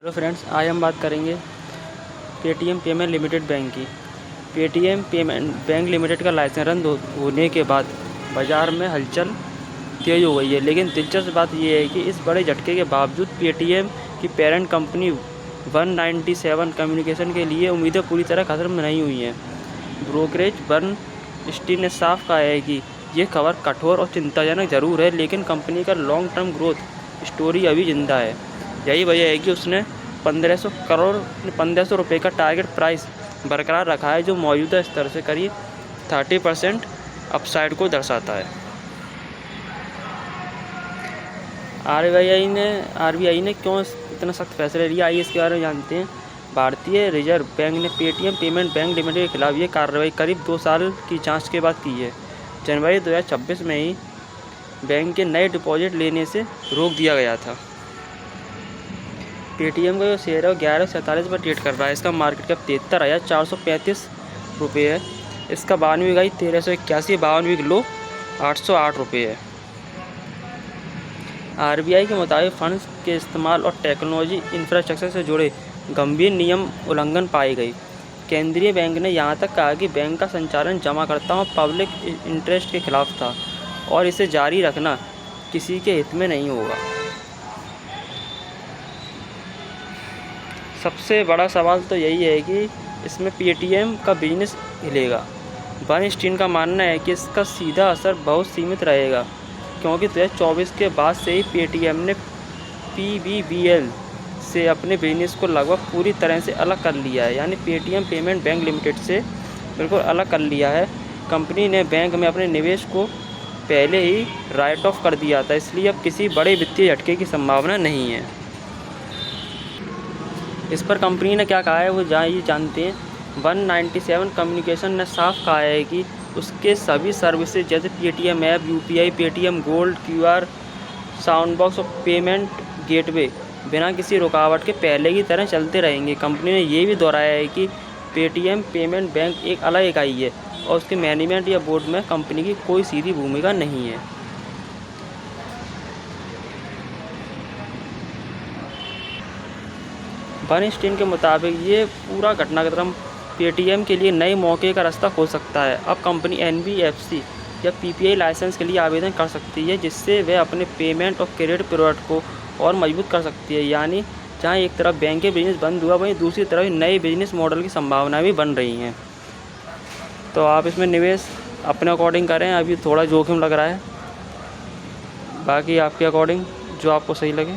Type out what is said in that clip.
Hello friends, आज हम बात करेंगे पेटीएम पेमेंट लिमिटेड बैंक की। पेटीएम पेमेंट बैंक लिमिटेड का लाइसेंस रद्द होने के बाद बाज़ार में हलचल तेज़ हो गई है। लेकिन दिलचस्प बात यह है कि इस बड़े झटके के बावजूद पेटीएम की पेरेंट कंपनी 197 कम्युनिकेशन के लिए उम्मीदें पूरी तरह खत्म नहीं हुई हैं। ब्रोकरेज बर्नस्टीन ने साफ कहा है कि ये खबर कठोर और चिंताजनक ज़रूर है, लेकिन कंपनी का लॉन्ग टर्म ग्रोथ स्टोरी अभी जिंदा है। यही वजह है कि उसने 1500 रुपये का टारगेट प्राइस बरकरार रखा है, जो मौजूदा स्तर से करीब 30% अपसाइड को दर्शाता है। आरबीआई ने क्यों इतना सख्त फैसला लिया, आइए इसके बारे में जानते हैं। भारतीय रिजर्व बैंक ने पेटीएम पेमेंट बैंक लिमिटेड के खिलाफ ये कार्रवाई करीब 2 साल की जांच के बाद की है। जनवरी 2026 में ही बैंक के नए डिपॉजिट लेने से रोक दिया गया था। पेटीएम का जो शेयर है 1147 पर ट्रेड कर रहा है। इसका मार्केट कैप 73,435 रुपये है। इसका 52वीं हाई 1381, 52वीं लो 808 रुपये है। आरबीआई के मुताबिक फंड्स के इस्तेमाल और टेक्नोलॉजी इंफ्रास्ट्रक्चर से जुड़े गंभीर नियम उल्लंघन पाए गए। केंद्रीय बैंक ने यहाँ तक कहा कि बैंक का संचालन जमाकर्ताओं और पब्लिक इंटरेस्ट के खिलाफ था और इसे जारी रखना किसी के हित में नहीं होगा। सबसे बड़ा सवाल तो यही है कि इसमें पेटीएम का बिजनेस हिलेगा। बर्नस्टीन का मानना है कि इसका सीधा असर बहुत सीमित रहेगा, क्योंकि 2024 के बाद से ही पेटीएम ने पीबीबीएल से अपने बिजनेस को लगभग पूरी तरह से अलग कर लिया है, यानी पेटीएम पेमेंट बैंक लिमिटेड से बिल्कुल अलग कर लिया है। कंपनी ने बैंक में अपने निवेश को पहले ही राइट ऑफ कर दिया था, इसलिए अब किसी बड़े वित्तीय झटके की संभावना नहीं है। इस पर कंपनी ने क्या कहा है वो ये जानते हैं। 197 कम्युनिकेशन ने साफ कहा है कि उसके सभी सर्विसेज जैसे Paytm app, UPI, Paytm gold, QR, soundbox और पेमेंट गेटवे बिना किसी रुकावट के पहले की तरह चलते रहेंगे। कंपनी ने ये भी दोहराया है कि पेटीएम पेमेंट बैंक एक अलग इकाई है और उसके मैनेजमेंट या बोर्ड में कंपनी की कोई सीधी भूमिका नहीं है। बर्नस्टीन के मुताबिक ये पूरा घटनाक्रम पेटीएम के लिए नए मौके का रास्ता खोल सकता है। अब कंपनी एनबीएफसी या पीपीआई लाइसेंस के लिए आवेदन कर सकती है, जिससे वह अपने पेमेंट और क्रेडिट प्रोडक्ट को और मजबूत कर सकती है। यानी जहां एक तरफ बैंक के बिजनेस बंद हुआ, वहीं दूसरी तरफ नए बिजनेस मॉडल की संभावनाएं भी बन रही हैं। तो आप इसमें निवेश अपने अकॉर्डिंग करें। अभी थोड़ा जोखिम लग रहा है, बाकी आपके अकॉर्डिंग जो आपको सही लगे।